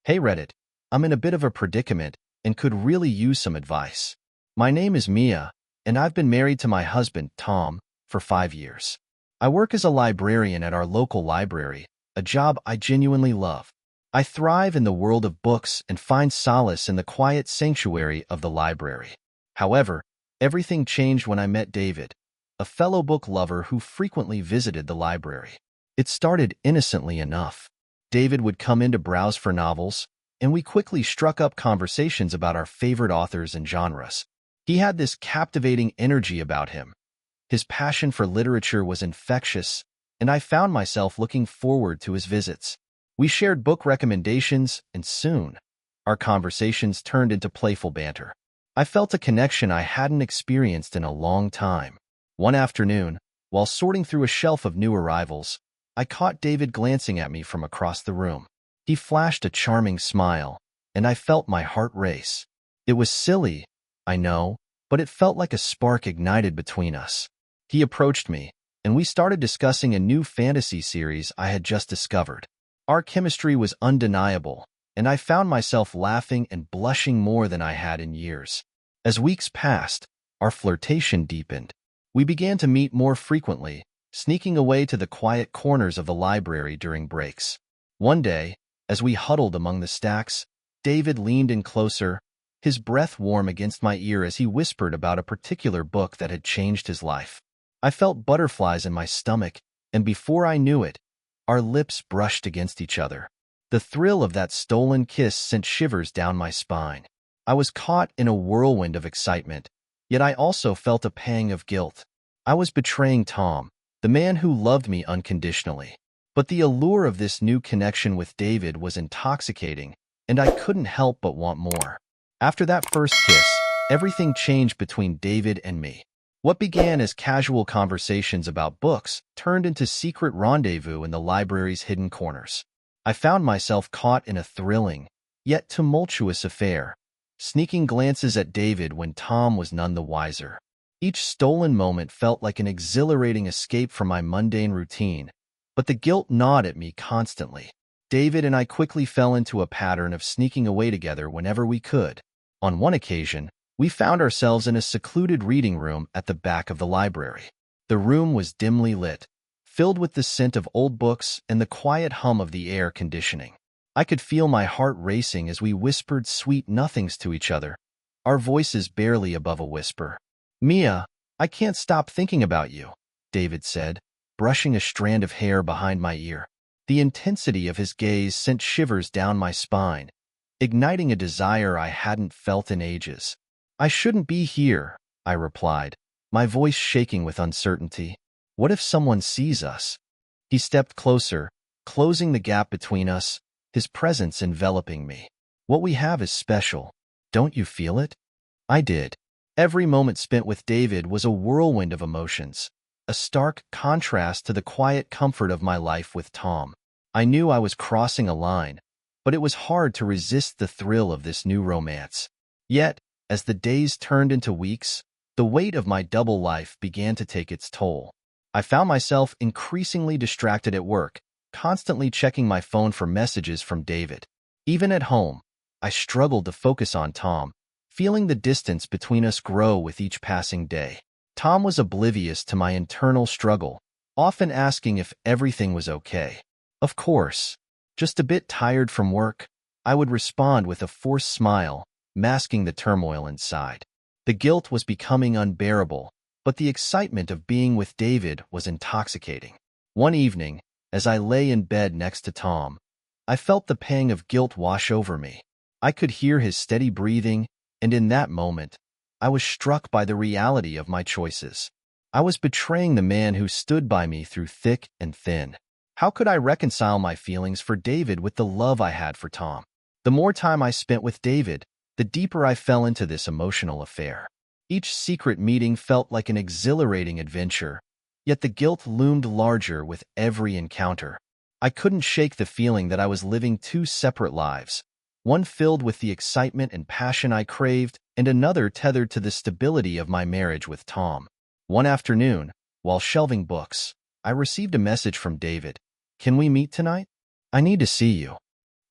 Hey Reddit, I'm in a bit of a predicament and could really use some advice. My name is Mia, and I've been married to my husband, Tom, for 5 years. I work as a librarian at our local library, a job I genuinely love. I thrive in the world of books and find solace in the quiet sanctuary of the library. However, everything changed when I met David, a fellow book lover who frequently visited the library. It started innocently enough. David would come in to browse for novels, and we quickly struck up conversations about our favorite authors and genres. He had this captivating energy about him. His passion for literature was infectious, and I found myself looking forward to his visits. We shared book recommendations, and soon, our conversations turned into playful banter. I felt a connection I hadn't experienced in a long time. One afternoon, while sorting through a shelf of new arrivals, I caught David glancing at me from across the room. He flashed a charming smile, and I felt my heart race. It was silly, I know, but it felt like a spark ignited between us. He approached me, and we started discussing a new fantasy series I had just discovered. Our chemistry was undeniable, and I found myself laughing and blushing more than I had in years. As weeks passed, our flirtation deepened. We began to meet more frequently, sneaking away to the quiet corners of the library during breaks. One day, as we huddled among the stacks, David leaned in closer, his breath warm against my ear as he whispered about a particular book that had changed his life. I felt butterflies in my stomach, and before I knew it, our lips brushed against each other. The thrill of that stolen kiss sent shivers down my spine. I was caught in a whirlwind of excitement, yet I also felt a pang of guilt. I was betraying Tom, the man who loved me unconditionally. But the allure of this new connection with David was intoxicating, and I couldn't help but want more. After that first kiss, everything changed between David and me. What began as casual conversations about books turned into secret rendezvous in the library's hidden corners. I found myself caught in a thrilling, yet tumultuous affair, sneaking glances at David when Tom was none the wiser. Each stolen moment felt like an exhilarating escape from my mundane routine, but the guilt gnawed at me constantly. David and I quickly fell into a pattern of sneaking away together whenever we could. On one occasion, we found ourselves in a secluded reading room at the back of the library. The room was dimly lit, filled with the scent of old books and the quiet hum of the air conditioning. I could feel my heart racing as we whispered sweet nothings to each other, our voices barely above a whisper. "Mia, I can't stop thinking about you," David said, brushing a strand of hair behind my ear. The intensity of his gaze sent shivers down my spine, igniting a desire I hadn't felt in ages. "I shouldn't be here," I replied, my voice shaking with uncertainty. "What if someone sees us?" He stepped closer, closing the gap between us, his presence enveloping me. "What we have is special. Don't you feel it?" I did. Every moment spent with David was a whirlwind of emotions, a stark contrast to the quiet comfort of my life with Tom. I knew I was crossing a line, but it was hard to resist the thrill of this new romance. Yet, as the days turned into weeks, the weight of my double life began to take its toll. I found myself increasingly distracted at work, constantly checking my phone for messages from David. Even at home, I struggled to focus on Tom, feeling the distance between us grow with each passing day. Tom was oblivious to my internal struggle, often asking if everything was okay. "Of course, just a bit tired from work," I would respond with a forced smile, masking the turmoil inside. The guilt was becoming unbearable, but the excitement of being with David was intoxicating. One evening, as I lay in bed next to Tom, I felt the pang of guilt wash over me. I could hear his steady breathing, and in that moment, I was struck by the reality of my choices. I was betraying the man who stood by me through thick and thin. How could I reconcile my feelings for David with the love I had for Tom? The more time I spent with David, the deeper I fell into this emotional affair. Each secret meeting felt like an exhilarating adventure, yet the guilt loomed larger with every encounter. I couldn't shake the feeling that I was living two separate lives, one filled with the excitement and passion I craved, and another tethered to the stability of my marriage with Tom. One afternoon, while shelving books, I received a message from David. "Can we meet tonight? I need to see you."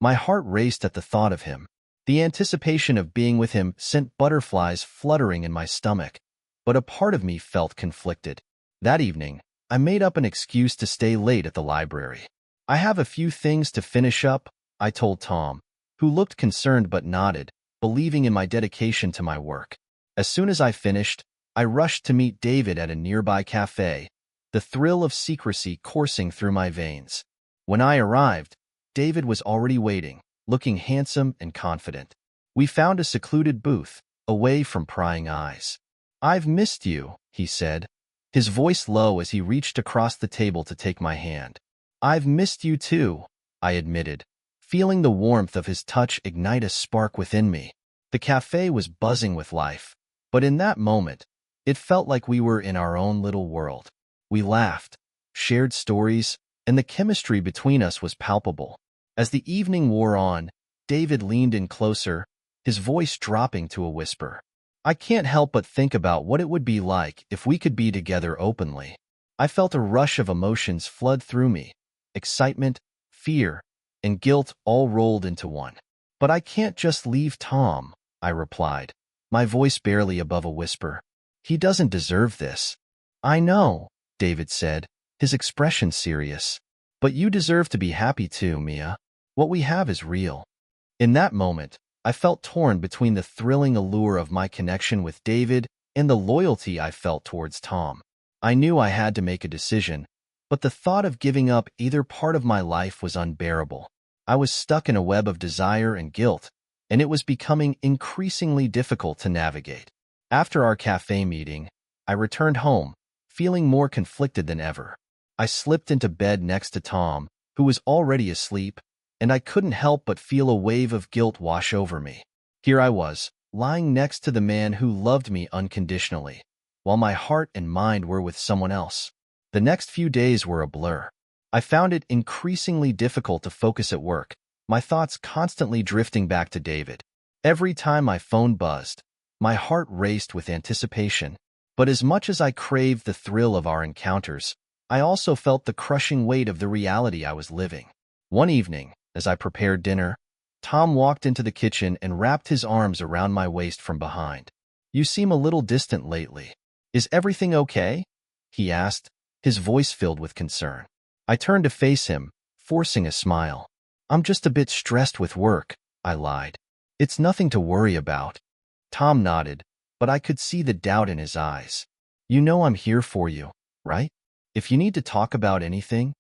My heart raced at the thought of him. The anticipation of being with him sent butterflies fluttering in my stomach, but a part of me felt conflicted. That evening, I made up an excuse to stay late at the library. I have a few things to finish up, I told Tom, who looked concerned but nodded, believing in my dedication to my work. As soon as I finished, I rushed to meet David at a nearby cafe, the thrill of secrecy coursing through my veins. When I arrived, David was already waiting, looking handsome and confident. We found a secluded booth, away from prying eyes. "I've missed you," he said, his voice low as he reached across the table to take my hand. "I've missed you too," I admitted, feeling the warmth of his touch ignite a spark within me. The cafe was buzzing with life, but in that moment, it felt like we were in our own little world. We laughed, shared stories, and the chemistry between us was palpable. As the evening wore on, David leaned in closer, his voice dropping to a whisper. "I can't help but think about what it would be like if we could be together openly." I felt a rush of emotions flood through me, excitement, fear, and guilt all rolled into one. "But I can't just leave Tom," I replied, my voice barely above a whisper. "He doesn't deserve this." "I know," David said, his expression serious. "But you deserve to be happy too, Mia. What we have is real." In that moment, I felt torn between the thrilling allure of my connection with David and the loyalty I felt towards Tom. I knew I had to make a decision, but the thought of giving up either part of my life was unbearable. I was stuck in a web of desire and guilt, and it was becoming increasingly difficult to navigate. After our cafe meeting, I returned home, feeling more conflicted than ever. I slipped into bed next to Tom, who was already asleep, and I couldn't help but feel a wave of guilt wash over me. Here I was, lying next to the man who loved me unconditionally, while my heart and mind were with someone else. The next few days were a blur. I found it increasingly difficult to focus at work, my thoughts constantly drifting back to David. Every time my phone buzzed, my heart raced with anticipation. But as much as I craved the thrill of our encounters, I also felt the crushing weight of the reality I was living. One evening, as I prepared dinner, Tom walked into the kitchen and wrapped his arms around my waist from behind. "You seem a little distant lately. Is everything okay?" he asked, his voice filled with concern. I turned to face him, forcing a smile. "I'm just a bit stressed with work," I lied. "It's nothing to worry about." Tom nodded, but I could see the doubt in his eyes. "You know I'm here for you, right? If you need to talk about anything."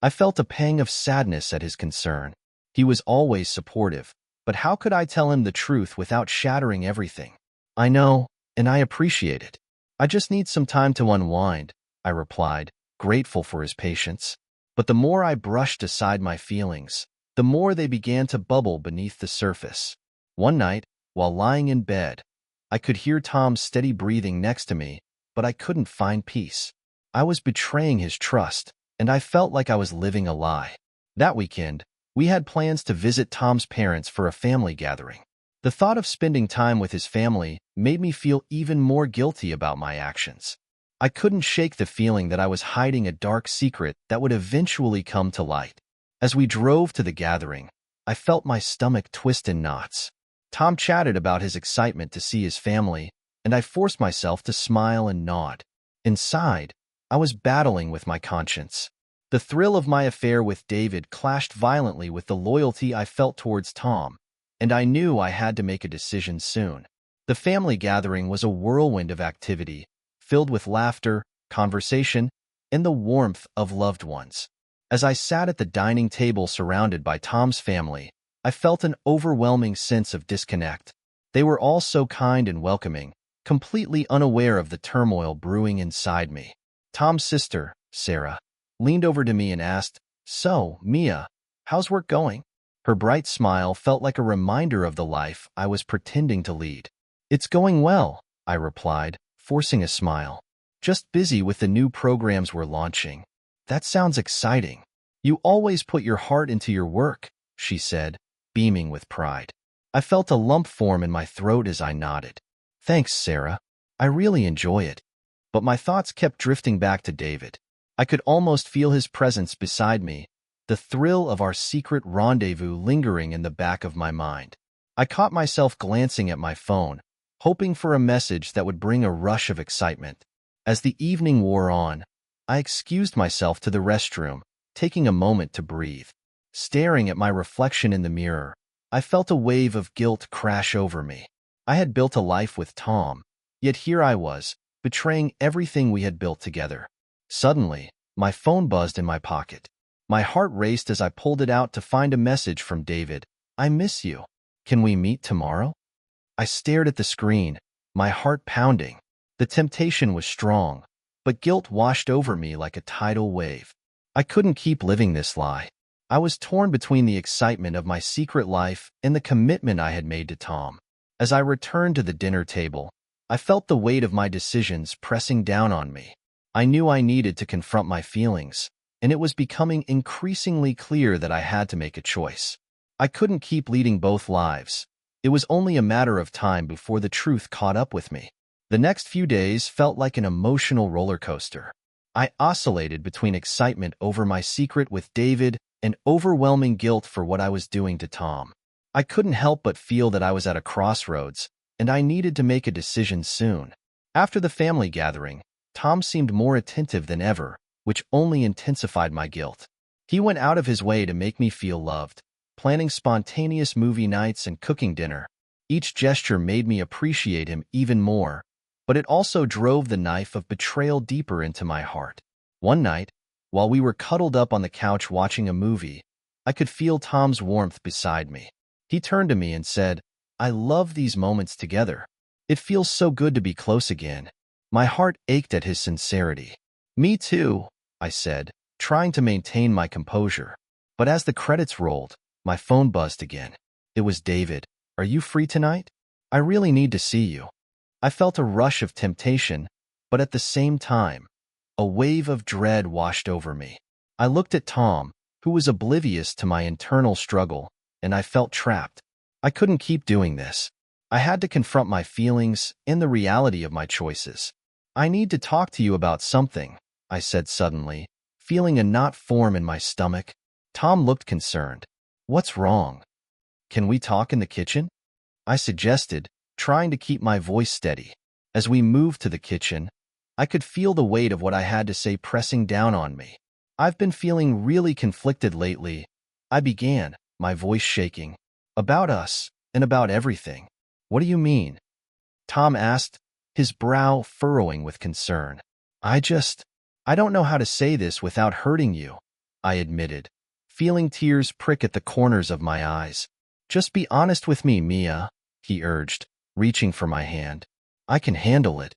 I felt a pang of sadness at his concern. He was always supportive, but how could I tell him the truth without shattering everything? "I know, and I appreciate it. I just need some time to unwind," I replied, grateful for his patience. But the more I brushed aside my feelings, the more they began to bubble beneath the surface. One night, while lying in bed, I could hear Tom's steady breathing next to me, but I couldn't find peace. I was betraying his trust, and I felt like I was living a lie. That weekend, we had plans to visit Tom's parents for a family gathering. The thought of spending time with his family made me feel even more guilty about my actions. I couldn't shake the feeling that I was hiding a dark secret that would eventually come to light. As we drove to the gathering, I felt my stomach twist in knots. Tom chatted about his excitement to see his family, and I forced myself to smile and nod. Inside, I was battling with my conscience. The thrill of my affair with David clashed violently with the loyalty I felt towards Tom, and I knew I had to make a decision soon. The family gathering was a whirlwind of activity, filled with laughter, conversation, and the warmth of loved ones. As I sat at the dining table surrounded by Tom's family, I felt an overwhelming sense of disconnect. They were all so kind and welcoming, completely unaware of the turmoil brewing inside me. Tom's sister, Sarah, leaned over to me and asked, "So, Mia, how's work going?" Her bright smile felt like a reminder of the life I was pretending to lead. "It's going well," I replied, forcing a smile. "Just busy with the new programs we're launching." "That sounds exciting. You always put your heart into your work," she said, beaming with pride. I felt a lump form in my throat as I nodded. "Thanks, Sarah. I really enjoy it." But my thoughts kept drifting back to David. I could almost feel his presence beside me, the thrill of our secret rendezvous lingering in the back of my mind. I caught myself glancing at my phone, hoping for a message that would bring a rush of excitement. As the evening wore on, I excused myself to the restroom, taking a moment to breathe. Staring at my reflection in the mirror, I felt a wave of guilt crash over me. I had built a life with Tom, yet here I was, betraying everything we had built together. Suddenly, my phone buzzed in my pocket. My heart raced as I pulled it out to find a message from David. "I miss you. Can we meet tomorrow?" I stared at the screen, my heart pounding. The temptation was strong, but guilt washed over me like a tidal wave. I couldn't keep living this lie. I was torn between the excitement of my secret life and the commitment I had made to Tom. As I returned to the dinner table, I felt the weight of my decisions pressing down on me. I knew I needed to confront my feelings, and it was becoming increasingly clear that I had to make a choice. I couldn't keep leading both lives. It was only a matter of time before the truth caught up with me. The next few days felt like an emotional roller coaster. I oscillated between excitement over my secret with David and overwhelming guilt for what I was doing to Tom. I couldn't help but feel that I was at a crossroads, and I needed to make a decision soon. After the family gathering, Tom seemed more attentive than ever, which only intensified my guilt. He went out of his way to make me feel loved, planning spontaneous movie nights and cooking dinner. Each gesture made me appreciate him even more, but it also drove the knife of betrayal deeper into my heart. One night, while we were cuddled up on the couch watching a movie, I could feel Tom's warmth beside me. He turned to me and said, "I love these moments together. It feels so good to be close again." My heart ached at his sincerity. "Me too," I said, trying to maintain my composure. But as the credits rolled, my phone buzzed again. It was David. "Are you free tonight? I really need to see you." I felt a rush of temptation, but at the same time, a wave of dread washed over me. I looked at Tom, who was oblivious to my internal struggle, and I felt trapped. I couldn't keep doing this. I had to confront my feelings and the reality of my choices. "I need to talk to you about something," I said suddenly, feeling a knot form in my stomach. Tom looked concerned. "What's wrong? Can we talk in the kitchen?" I suggested, trying to keep my voice steady. As we moved to the kitchen, I could feel the weight of what I had to say pressing down on me. "I've been feeling really conflicted lately," I began, my voice shaking. "About us, and about everything." "What do you mean?" Tom asked, his brow furrowing with concern. I don't know how to say this without hurting you," I admitted, feeling tears prick at the corners of my eyes. "Just be honest with me, Mia," he urged, reaching for my hand. "I can handle it."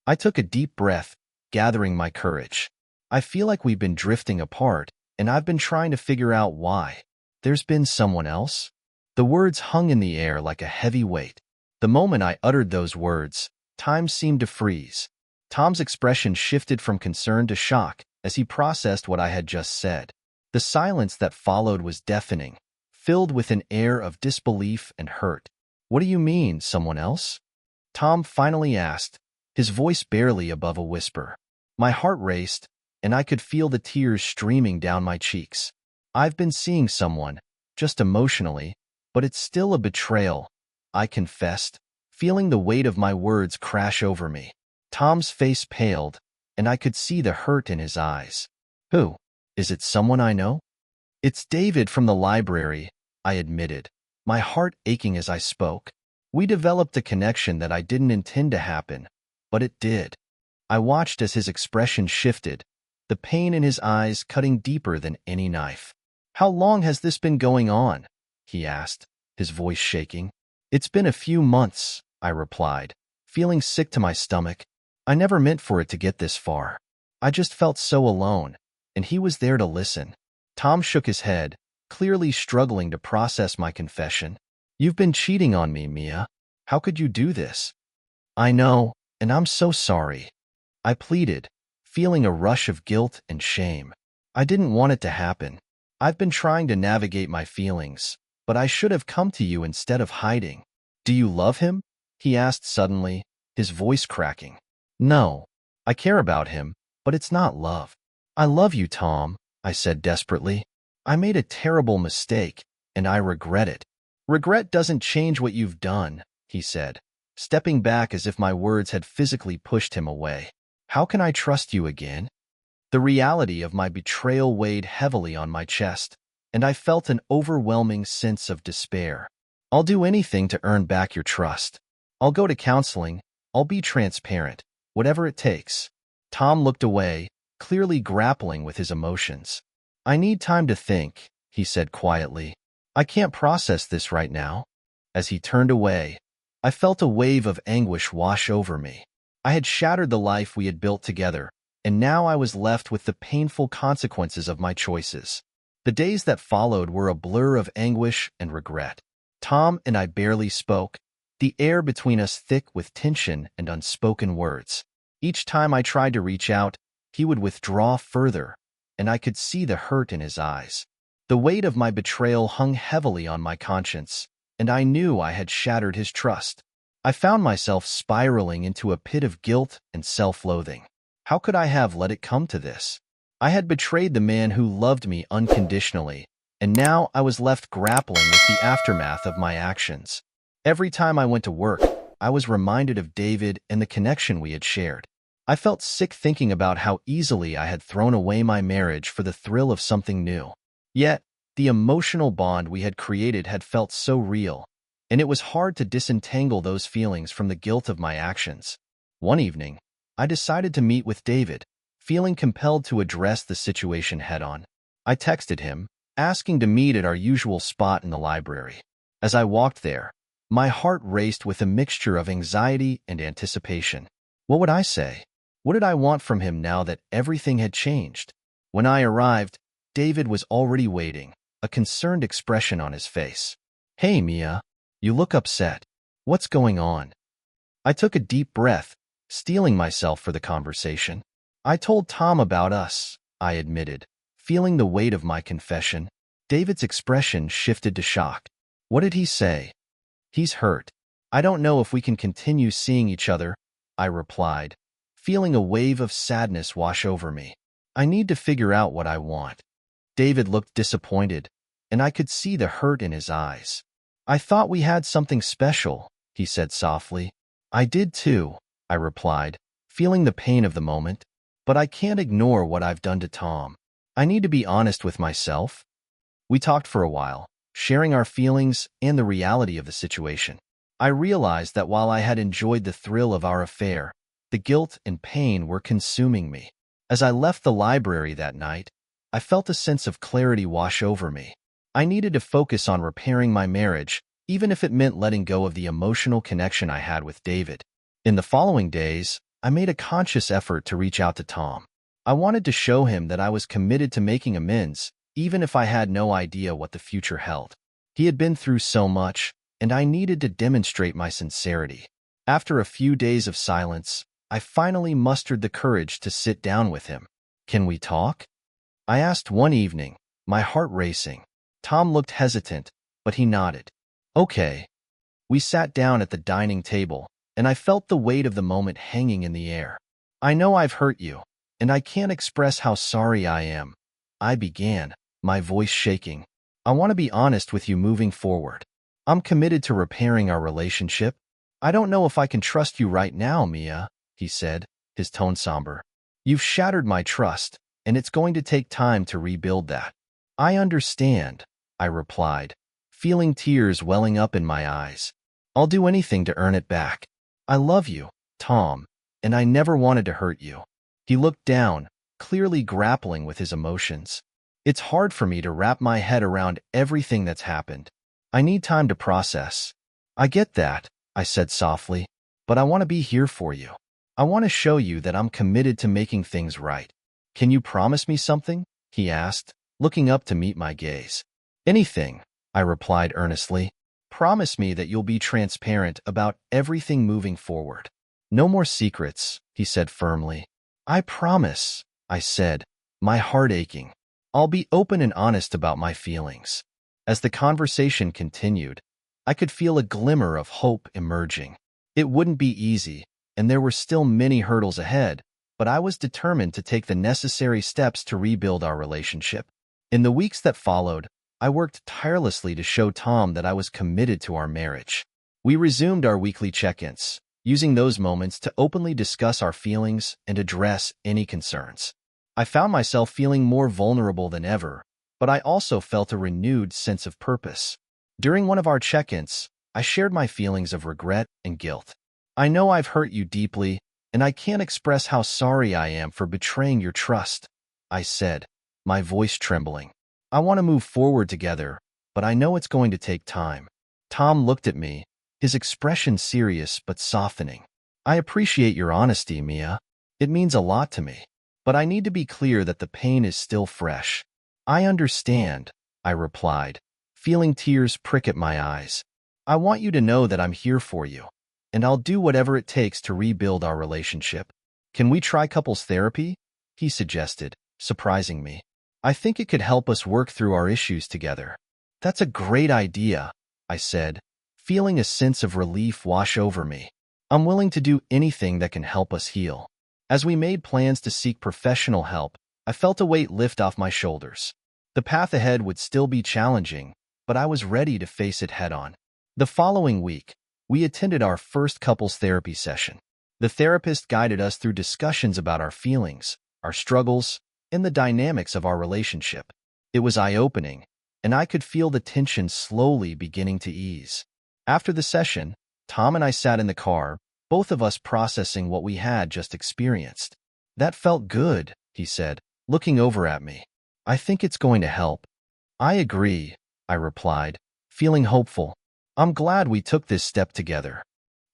I took a deep breath, gathering my courage. "I feel like we've been drifting apart, and I've been trying to figure out why. There's been someone else?" The words hung in the air like a heavy weight. The moment I uttered those words, time seemed to freeze. Tom's expression shifted from concern to shock as he processed what I had just said. The silence that followed was deafening, filled with an air of disbelief and hurt. "What do you mean, someone else?" Tom finally asked, his voice barely above a whisper. My heart raced, and I could feel the tears streaming down my cheeks. "I've been seeing someone, just emotionally, but it's still a betrayal," I confessed, feeling the weight of my words crash over me. Tom's face paled, and I could see the hurt in his eyes. "Who? Is it someone I know?" "It's David from the library," I admitted, my heart aching as I spoke. "We developed a connection that I didn't intend to happen, but it did." I watched as his expression shifted, the pain in his eyes cutting deeper than any knife. "How long has this been going on?" he asked, his voice shaking. "It's been a few months," I replied, feeling sick to my stomach. I never meant for it to get this far. I just felt so alone, and he was there to listen. Tom shook his head, clearly struggling to process my confession. "You've been cheating on me, Mia. How could you do this?" "I know, and I'm so sorry," I pleaded, feeling a rush of guilt and shame. "I didn't want it to happen. I've been trying to navigate my feelings, but I should have come to you instead of hiding." "Do you love him?" he asked suddenly, his voice cracking. "No, I care about him, but it's not love." "I love you, Tom," I said desperately. I made a terrible mistake, and I regret it. Regret doesn't change what you've done, he said, stepping back as if my words had physically pushed him away. How can I trust you again? The reality of my betrayal weighed heavily on my chest, and I felt an overwhelming sense of despair. I'll do anything to earn back your trust. I'll go to counseling. I'll be transparent, whatever it takes. Tom looked away, clearly grappling with his emotions. I need time to think, he said quietly. I can't process this right now. As he turned away, I felt a wave of anguish wash over me. I had shattered the life we had built together, and now I was left with the painful consequences of my choices. The days that followed were a blur of anguish and regret. Tom and I barely spoke, the air between us thick with tension and unspoken words. Each time I tried to reach out, he would withdraw further, and I could see the hurt in his eyes. The weight of my betrayal hung heavily on my conscience, and I knew I had shattered his trust. I found myself spiraling into a pit of guilt and self-loathing. How could I have let it come to this? I had betrayed the man who loved me unconditionally, and now I was left grappling with the aftermath of my actions. Every time I went to work, I was reminded of David and the connection we had shared. I felt sick thinking about how easily I had thrown away my marriage for the thrill of something new. Yet, the emotional bond we had created had felt so real, and it was hard to disentangle those feelings from the guilt of my actions. One evening, I decided to meet with David, feeling compelled to address the situation head-on. I texted him, asking to meet at our usual spot in the library. As I walked there, my heart raced with a mixture of anxiety and anticipation. What would I say? What did I want from him now that everything had changed? When I arrived, David was already waiting, a concerned expression on his face. Hey, Mia, you look upset. What's going on? I took a deep breath, steeling myself for the conversation. I told Tom about us, I admitted, feeling the weight of my confession. David's expression shifted to shock. What did he say? He's hurt. I don't know if we can continue seeing each other, I replied, feeling a wave of sadness wash over me. I need to figure out what I want. David looked disappointed, and I could see the hurt in his eyes. I thought we had something special, he said softly. I did too, I replied, feeling the pain of the moment. But I can't ignore what I've done to Tom. I need to be honest with myself. We talked for a while, sharing our feelings and the reality of the situation. I realized that while I had enjoyed the thrill of our affair, the guilt and pain were consuming me. As I left the library that night, I felt a sense of clarity wash over me. I needed to focus on repairing my marriage, even if it meant letting go of the emotional connection I had with David. In the following days, I made a conscious effort to reach out to Tom. I wanted to show him that I was committed to making amends, even if I had no idea what the future held. He had been through so much, and I needed to demonstrate my sincerity. After a few days of silence, I finally mustered the courage to sit down with him. Can we talk? I asked one evening, my heart racing. Tom looked hesitant, but he nodded. Okay. We sat down at the dining table, and I felt the weight of the moment hanging in the air. I know I've hurt you, and I can't express how sorry I am. I began, my voice shaking. I want to be honest with you moving forward. I'm committed to repairing our relationship. I don't know if I can trust you right now, Mia, he said, his tone somber. You've shattered my trust, and it's going to take time to rebuild that. I understand, I replied, feeling tears welling up in my eyes. I'll do anything to earn it back. I love you, Tom, and I never wanted to hurt you. He looked down, clearly grappling with his emotions. It's hard for me to wrap my head around everything that's happened. I need time to process. I get that, I said softly, but I want to be here for you. I want to show you that I'm committed to making things right. Can you promise me something? He asked, looking up to meet my gaze. Anything, I replied earnestly. Promise me that you'll be transparent about everything moving forward. No more secrets, he said firmly. I promise, I said, my heart aching. I'll be open and honest about my feelings. As the conversation continued, I could feel a glimmer of hope emerging. It wouldn't be easy, and there were still many hurdles ahead, but I was determined to take the necessary steps to rebuild our relationship. In the weeks that followed, I worked tirelessly to show Tom that I was committed to our marriage. We resumed our weekly check-ins, using those moments to openly discuss our feelings and address any concerns. I found myself feeling more vulnerable than ever, but I also felt a renewed sense of purpose. During one of our check-ins, I shared my feelings of regret and guilt. I know I've hurt you deeply, and I can't express how sorry I am for betraying your trust, I said, my voice trembling. I want to move forward together, but I know it's going to take time. Tom looked at me, his expression serious but softening. I appreciate your honesty, Mia. It means a lot to me. But I need to be clear that the pain is still fresh. I understand, I replied, feeling tears prick at my eyes. I want you to know that I'm here for you, and I'll do whatever it takes to rebuild our relationship. Can we try couples therapy? He suggested, surprising me. I think it could help us work through our issues together. That's a great idea, I said, feeling a sense of relief wash over me. I'm willing to do anything that can help us heal. As we made plans to seek professional help, I felt a weight lift off my shoulders. The path ahead would still be challenging, but I was ready to face it head-on. The following week, we attended our first couples therapy session. The therapist guided us through discussions about our feelings, our struggles, and the dynamics of our relationship. It was eye-opening, and I could feel the tension slowly beginning to ease. After the session, Tom and I sat in the car, both of us processing what we had just experienced. That felt good, he said, looking over at me. I think it's going to help. I agree, I replied, feeling hopeful. I'm glad we took this step together.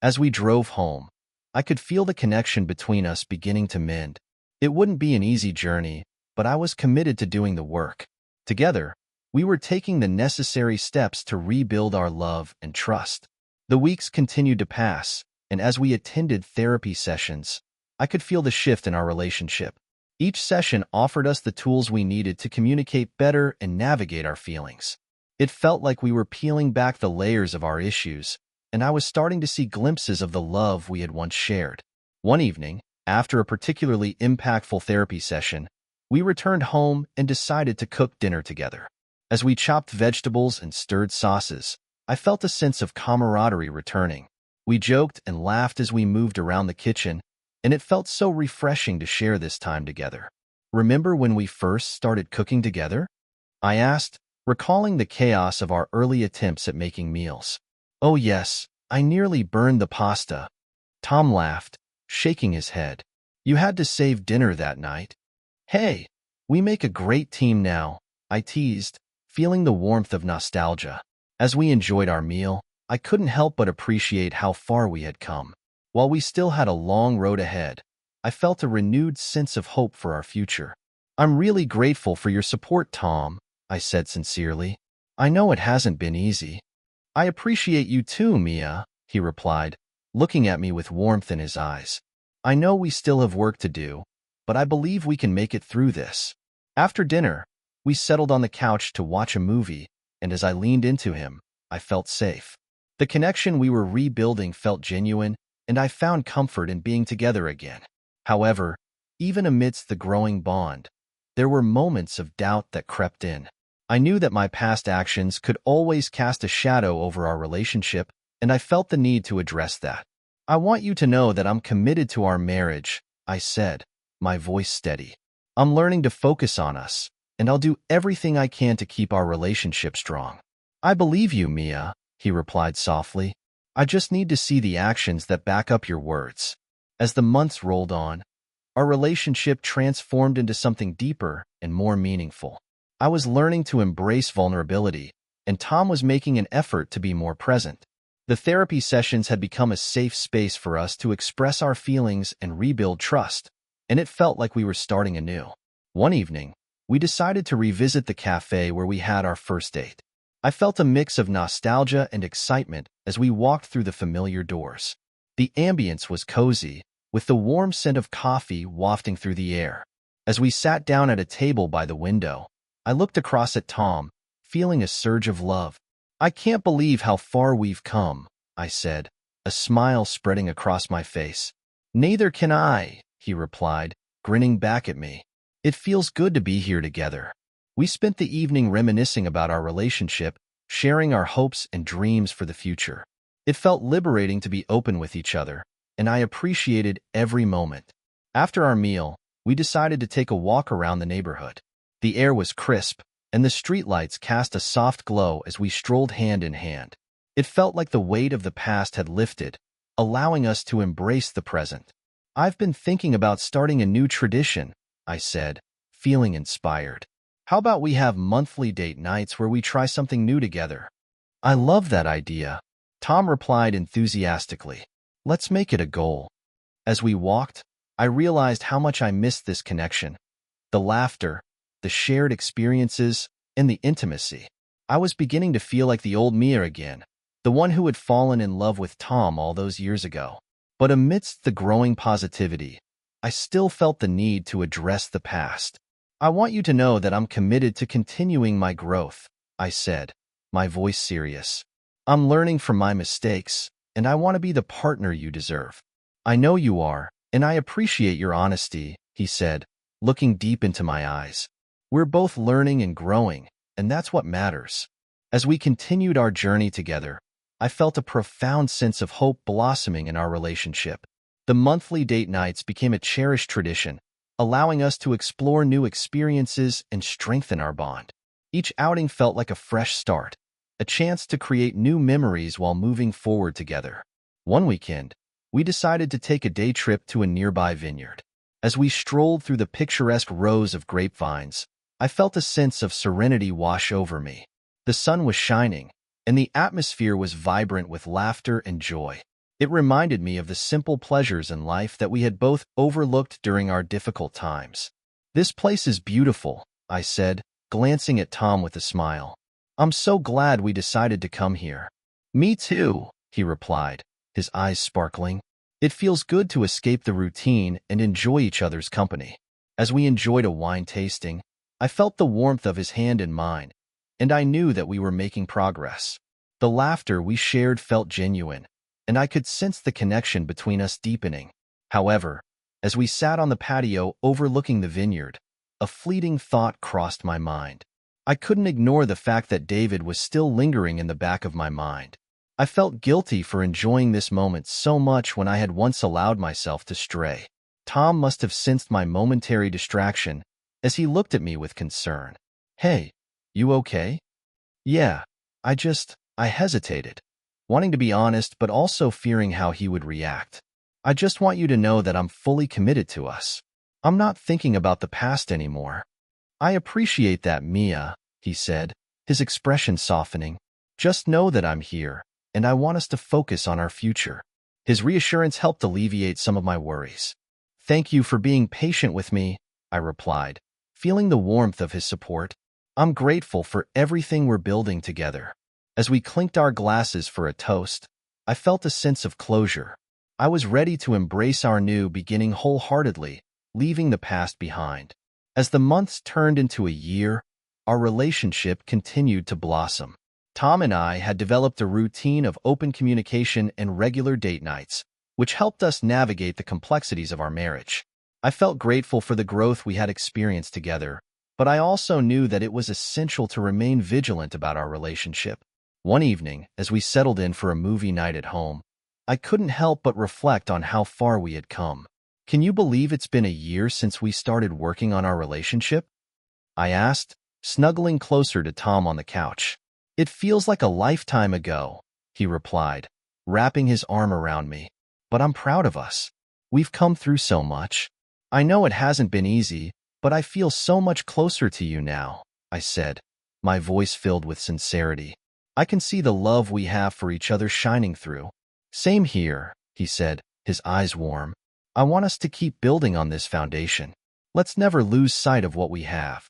As we drove home, I could feel the connection between us beginning to mend. It wouldn't be an easy journey, but I was committed to doing the work. Together, we were taking the necessary steps to rebuild our love and trust. The weeks continued to pass, and as we attended therapy sessions, I could feel the shift in our relationship. Each session offered us the tools we needed to communicate better and navigate our feelings. It felt like we were peeling back the layers of our issues, and I was starting to see glimpses of the love we had once shared. One evening, after a particularly impactful therapy session, we returned home and decided to cook dinner together. As we chopped vegetables and stirred sauces, I felt a sense of camaraderie returning. We joked and laughed as we moved around the kitchen, and it felt so refreshing to share this time together. Remember when we first started cooking together? I asked, recalling the chaos of our early attempts at making meals. Oh yes, I nearly burned the pasta. Tom laughed, shaking his head. You had to save dinner that night. Hey, we make a great team now, I teased, feeling the warmth of nostalgia. As we enjoyed our meal, I couldn't help but appreciate how far we had come. While we still had a long road ahead, I felt a renewed sense of hope for our future. I'm really grateful for your support, Tom, I said sincerely. I know it hasn't been easy. I appreciate you too, Mia, he replied, looking at me with warmth in his eyes. I know we still have work to do, but I believe we can make it through this. After dinner, we settled on the couch to watch a movie, and as I leaned into him, I felt safe. The connection we were rebuilding felt genuine, and I found comfort in being together again. However, even amidst the growing bond, there were moments of doubt that crept in. I knew that my past actions could always cast a shadow over our relationship, and I felt the need to address that. I want you to know that I'm committed to our marriage, I said, my voice steady. I'm learning to focus on us, and I'll do everything I can to keep our relationship strong. I believe you, Mia, he replied softly. I just need to see the actions that back up your words. As the months rolled on, our relationship transformed into something deeper and more meaningful. I was learning to embrace vulnerability, and Tom was making an effort to be more present. The therapy sessions had become a safe space for us to express our feelings and rebuild trust, and it felt like we were starting anew. One evening, we decided to revisit the cafe where we had our first date. I felt a mix of nostalgia and excitement as we walked through the familiar doors. The ambience was cozy, with the warm scent of coffee wafting through the air. As we sat down at a table by the window, I looked across at Tom, feeling a surge of love. I can't believe how far we've come, I said, a smile spreading across my face. Neither can I, he replied, grinning back at me. It feels good to be here together. We spent the evening reminiscing about our relationship, sharing our hopes and dreams for the future. It felt liberating to be open with each other, and I appreciated every moment. After our meal, we decided to take a walk around the neighborhood. The air was crisp, and the streetlights cast a soft glow as we strolled hand in hand. It felt like the weight of the past had lifted, allowing us to embrace the present. "I've been thinking about starting a new tradition," I said, feeling inspired. "How about we have monthly date nights where we try something new together?" "I love that idea," Tom replied enthusiastically. "Let's make it a goal." As we walked, I realized how much I missed this connection. The laughter, the shared experiences, and the intimacy. I was beginning to feel like the old Mia again, the one who had fallen in love with Tom all those years ago. But amidst the growing positivity, I still felt the need to address the past. "I want you to know that I'm committed to continuing my growth," I said, my voice serious. "I'm learning from my mistakes, and I want to be the partner you deserve." "I know you are, and I appreciate your honesty," he said, looking deep into my eyes. "We're both learning and growing, and that's what matters." As we continued our journey together, I felt a profound sense of hope blossoming in our relationship. The monthly date nights became a cherished tradition, allowing us to explore new experiences and strengthen our bond. Each outing felt like a fresh start, a chance to create new memories while moving forward together. One weekend, we decided to take a day trip to a nearby vineyard. As we strolled through the picturesque rows of grapevines, I felt a sense of serenity wash over me. The sun was shining, and the atmosphere was vibrant with laughter and joy. It reminded me of the simple pleasures in life that we had both overlooked during our difficult times. "This place is beautiful," I said, glancing at Tom with a smile. "I'm so glad we decided to come here." "Me too," he replied, his eyes sparkling. "It feels good to escape the routine and enjoy each other's company." As we enjoyed a wine tasting, I felt the warmth of his hand in mine, and I knew that we were making progress. The laughter we shared felt genuine, and I could sense the connection between us deepening. However, as we sat on the patio overlooking the vineyard, a fleeting thought crossed my mind. I couldn't ignore the fact that David was still lingering in the back of my mind. I felt guilty for enjoying this moment so much when I had once allowed myself to stray. Tom must have sensed my momentary distraction as he looked at me with concern. "Hey, you okay?" "Yeah, I hesitated, wanting to be honest but also fearing how he would react. "I just want you to know that I'm fully committed to us. I'm not thinking about the past anymore." "I appreciate that, Mia," he said, his expression softening. "Just know that I'm here, and I want us to focus on our future." His reassurance helped alleviate some of my worries. "Thank you for being patient with me," I replied, feeling the warmth of his support. "I'm grateful for everything we're building together." As we clinked our glasses for a toast, I felt a sense of closure. I was ready to embrace our new beginning wholeheartedly, leaving the past behind. As the months turned into a year, our relationship continued to blossom. Tom and I had developed a routine of open communication and regular date nights, which helped us navigate the complexities of our marriage. I felt grateful for the growth we had experienced together, but I also knew that it was essential to remain vigilant about our relationship. One evening, as we settled in for a movie night at home, I couldn't help but reflect on how far we had come. "Can you believe it's been a year since we started working on our relationship?" I asked, snuggling closer to Tom on the couch. "It feels like a lifetime ago," he replied, wrapping his arm around me. "But I'm proud of us. We've come through so much." "I know it hasn't been easy, but I feel so much closer to you now," I said, my voice filled with sincerity. "I can see the love we have for each other shining through." "Same here," he said, his eyes warm. "I want us to keep building on this foundation. Let's never lose sight of what we have."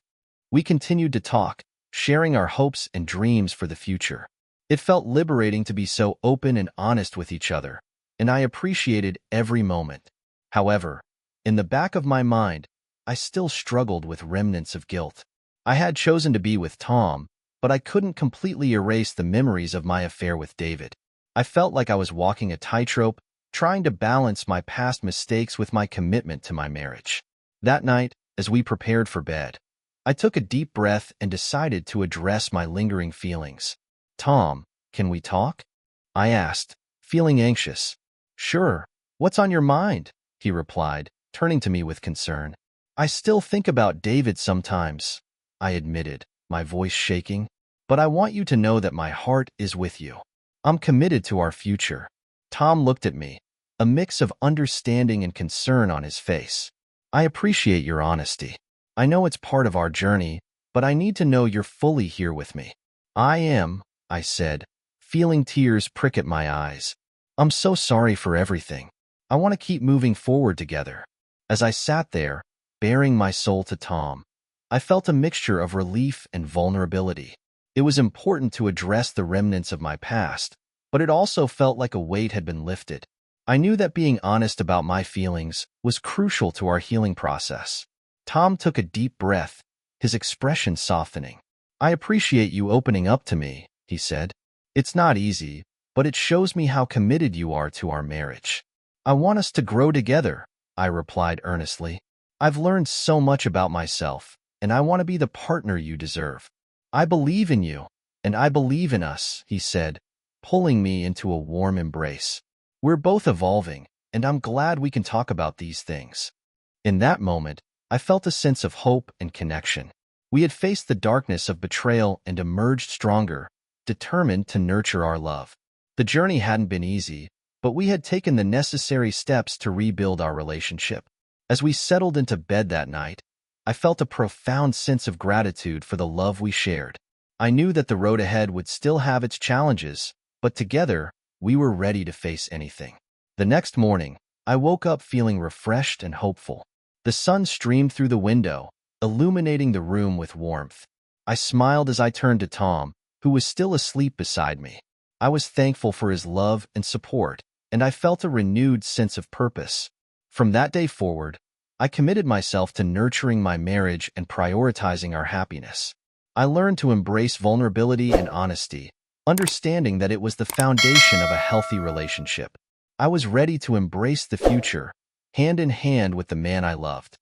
We continued to talk, sharing our hopes and dreams for the future. It felt liberating to be so open and honest with each other, and I appreciated every moment. However, in the back of my mind, I still struggled with remnants of guilt. I had chosen to be with Tom, but I couldn't completely erase the memories of my affair with David. I felt like I was walking a tightrope, trying to balance my past mistakes with my commitment to my marriage. That night, as we prepared for bed, I took a deep breath and decided to address my lingering feelings. Tom, can we talk? I asked, feeling anxious. Sure. What's on your mind? He replied, turning to me with concern. I still think about David sometimes, I admitted, my voice shaking. But I want you to know that my heart is with you. I'm committed to our future. Tom looked at me, a mix of understanding and concern on his face. I appreciate your honesty. I know it's part of our journey, but I need to know you're fully here with me. I am, I said, feeling tears prick at my eyes. I'm so sorry for everything. I want to keep moving forward together. As I sat there, baring my soul to Tom, I felt a mixture of relief and vulnerability. It was important to address the remnants of my past, but it also felt like a weight had been lifted. I knew that being honest about my feelings was crucial to our healing process. Tom took a deep breath, his expression softening. I appreciate you opening up to me, he said. It's not easy, but it shows me how committed you are to our marriage. I want us to grow together, I replied earnestly. I've learned so much about myself, and I want to be the partner you deserve. I believe in you, and I believe in us, he said, pulling me into a warm embrace. We're both evolving, and I'm glad we can talk about these things. In that moment, I felt a sense of hope and connection. We had faced the darkness of betrayal and emerged stronger, determined to nurture our love. The journey hadn't been easy, but we had taken the necessary steps to rebuild our relationship. As we settled into bed that night, I felt a profound sense of gratitude for the love we shared. I knew that the road ahead would still have its challenges, but together, we were ready to face anything. The next morning, I woke up feeling refreshed and hopeful. The sun streamed through the window, illuminating the room with warmth. I smiled as I turned to Tom, who was still asleep beside me. I was thankful for his love and support, and I felt a renewed sense of purpose. From that day forward, I committed myself to nurturing my marriage and prioritizing our happiness. I learned to embrace vulnerability and honesty, understanding that it was the foundation of a healthy relationship. I was ready to embrace the future, hand in hand with the man I loved.